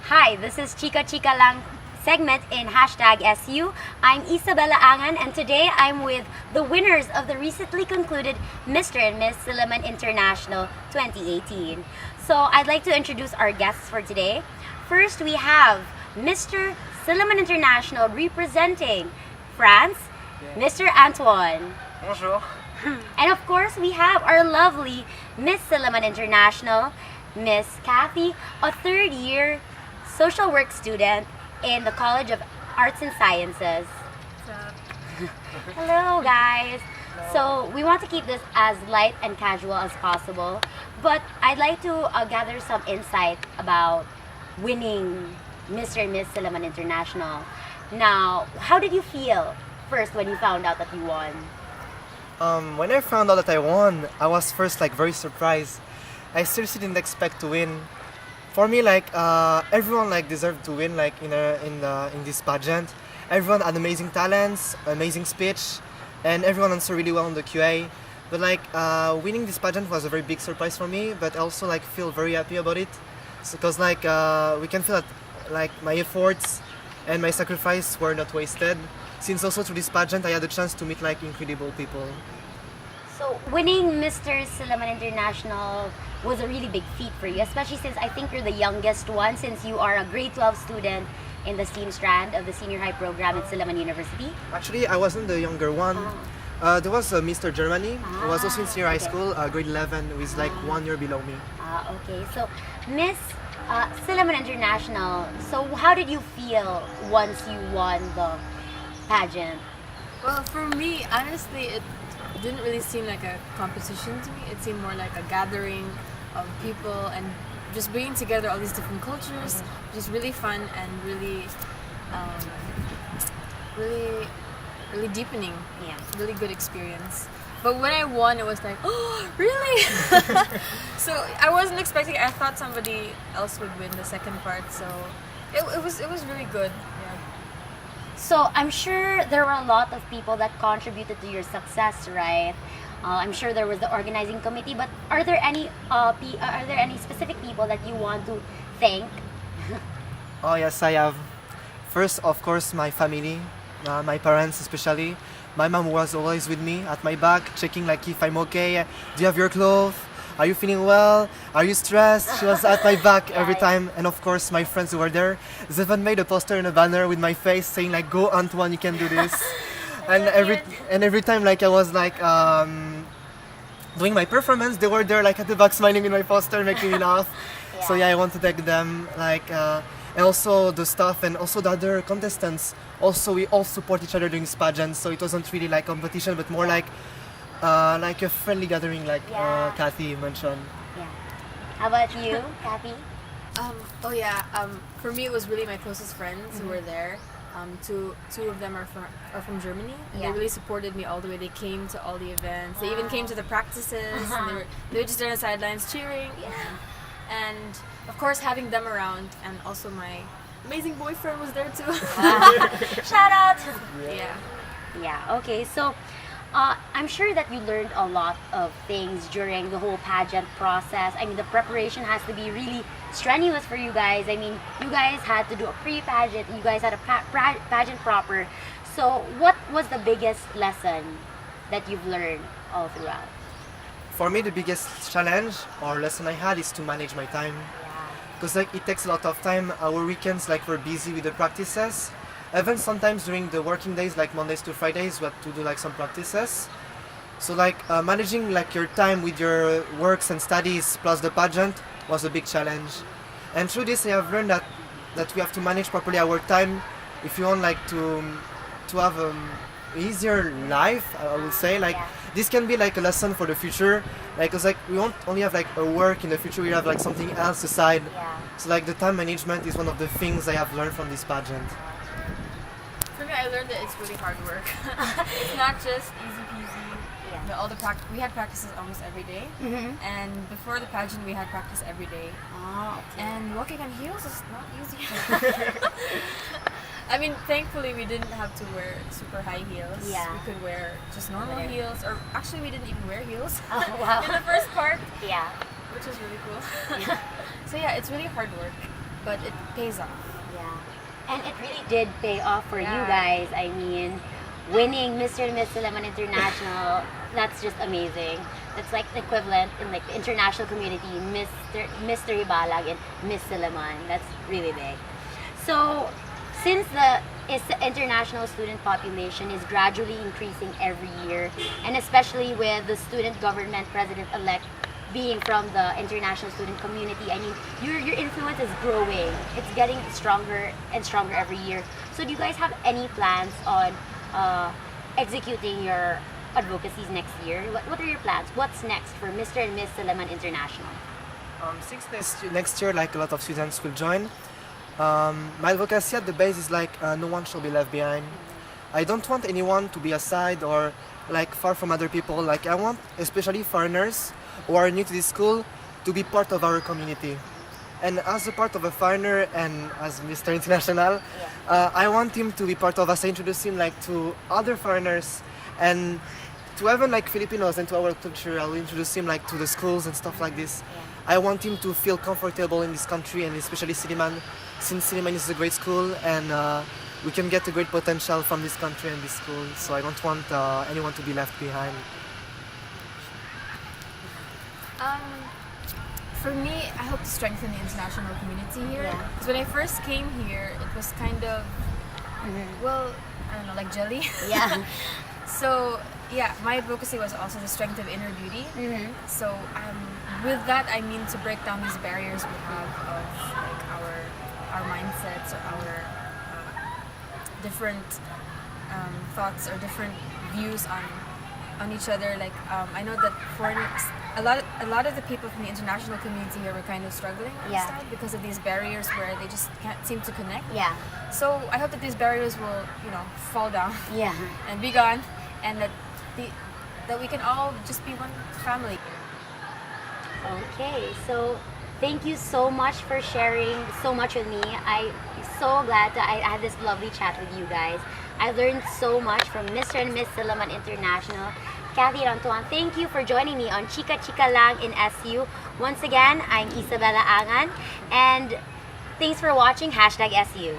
Hi, this is Chika Chika lang segment in hashtag SU. I'm Isabella Angan, and today I'm with the winners of the recently concluded Mr. and Miss Silliman International 2018. So I'd like to introduce our guests for today. First, we have Mr. Silliman International representing France, Mr. Antoine. Bonjour. And of course, we have our lovely Miss Silliman International, Miss Kathy, a third-year social work student in the College of Arts and Sciences. Hello, guys. So we want to keep this as light and casual as possible, but I'd like to gather some insight about winning Mr. and Miss Silliman International. Now, how did you feel first when you found out that you won? When I found out that I won, I was first very surprised. I seriously didn't expect to win. For me, everyone deserved to win in this pageant. Everyone had amazing talents, amazing speech, and everyone answered really well on the QA. But winning this pageant was a very big surprise for me. But I also feel very happy about it, because we can feel that my efforts and my sacrifice were not wasted. Since also through this pageant, I had a chance to meet incredible people. So winning Mr. Silliman International was a really big feat for you, especially since I think you're the youngest one, since you are a grade 12 student in the STEAM strand of the senior high program at Silliman University. Actually, I wasn't the younger one. There was Mr. Germany, who was also in senior high school, grade 11, who is 1 year below me. Okay, so Miss Silliman International, so how did you feel once you won the pageant? Well, for me, honestly, it didn't really seem like a competition to me. It seemed more like a gathering of people and just bringing together all these different cultures. Just really fun and really, really deepening. Yeah. Really good experience. But when I won, it was like, oh, really? So I wasn't expecting. I thought somebody else would win the second part. So it was really good. Yeah. So I'm sure there were a lot of people that contributed to your success, right? I'm sure there was the organizing committee, but are there any specific people that you want to thank? Oh yes, I have. First, of course, my family, my parents especially. My mom was always with me at my back, checking if I'm okay. Do you have your clothes? Are you feeling well? Are you stressed? She was at my back every time. And of course, my friends who were there. They even made a poster and a banner with my face saying "Go Antoine, you can do this." And every time I was doing my performance, they were there at the back smiling with my poster, making me laugh. Yeah. So yeah, I want to thank them. And also the staff and also the other contestants. Also, we all support each other during this pageant. So it wasn't really competition, but more like a friendly gathering, Kathy mentioned. Yeah. How about you, Kathy? For me, it was really my closest friends who were there. Two of them are from Germany. And Yeah. They really supported me all the way. They came to all the events. They even came to the practices. And they were just there on the sidelines cheering. Yeah. And of course, having them around, and also my amazing boyfriend was there too. Shout out! Yeah. Yeah, okay. So I'm sure that you learned a lot of things during the whole pageant process. I mean, the preparation has to be really strenuous for you guys. I mean, you guys had to do a pre-pageant, you guys had a pageant proper. So what was the biggest lesson that you've learned all throughout? For me, the biggest challenge or lesson I had is to manage my time. Because it takes a lot of time. Our weekends we're busy with the practices. Even sometimes during the working days, Mondays to Fridays, we have to do some practices. So managing your time with your works and studies plus the pageant was a big challenge. And through this, I have learned that we have to manage properly our time if you want to have easier life. I would say this can be a lesson for the future. Because we won't only have a work in the future. We have something else aside. Yeah. So the time management is one of the things I have learned from this pageant. For me, I learned that it's really hard work. It's not just easy peasy. Yeah. We had practices almost every day. And before the pageant, we had practice every day. Oh, okay. And walking on heels is not easy. I mean, thankfully, we didn't have to wear super high heels. Yeah. We could wear just normal heels, or actually, we didn't even wear heels Oh, wow. in the first part, Yeah. which is really cool. So yeah, it's really hard work. but it pays off. Yeah. And it really did pay off for you Yeah. guys. I mean, winning Mr. and Miss Silliman International, that's just amazing. That's like the equivalent in like the international community, Mr. Ibalag and Miss Silliman. That's really big. So, since the international student population is gradually increasing every year, and especially with the student government president-elect being from the international student community, I mean, your influence is growing. It's getting stronger and stronger every year. So do you guys have any plans on executing your advocacies next year? What are your plans? What's next for Mr. and Miss Silliman International? Since next year, like a lot of students will join, my advocacy at the base is like no one shall be left behind. I don't want anyone to be aside or like far from other people. Like I want, especially foreigners who are new to this school, to be part of our community. And as a part of a foreigner and as Mr. International, I want him to be part of us. I introduce him like to other foreigners and to even like Filipinos and to our culture. I'll introduce him like to the schools and stuff like this. I want him to feel comfortable in this country and especially Silliman, since Silliman is a great school and we can get a great potential from this country and this school. So I don't want anyone to be left behind. For me, I hope to strengthen the international community here. Because when I first came here, it was kind of, well, I don't know, like jelly. Yeah. So, yeah, my advocacy was also the strength of inner beauty. So, with that, I mean to break down these barriers we have of like our mindsets or our different thoughts or different views on each other. Like I know that foreigners, a lot of the people from the international community here were kind of struggling at the start because of these barriers where they just can't seem to connect. Yeah. So I hope that these barriers will, fall down. Yeah. And be gone, and that we can all just be one family. Okay, so thank you so much for sharing so much with me. I'm so glad that I had this lovely chat with you guys. I learned so much from Mr. and Miss Silliman International. Kathy and Antoine, thank you for joining me on Chika Chika Lang in SU. Once again, I'm Isabella Angan, and thanks for watching #SU.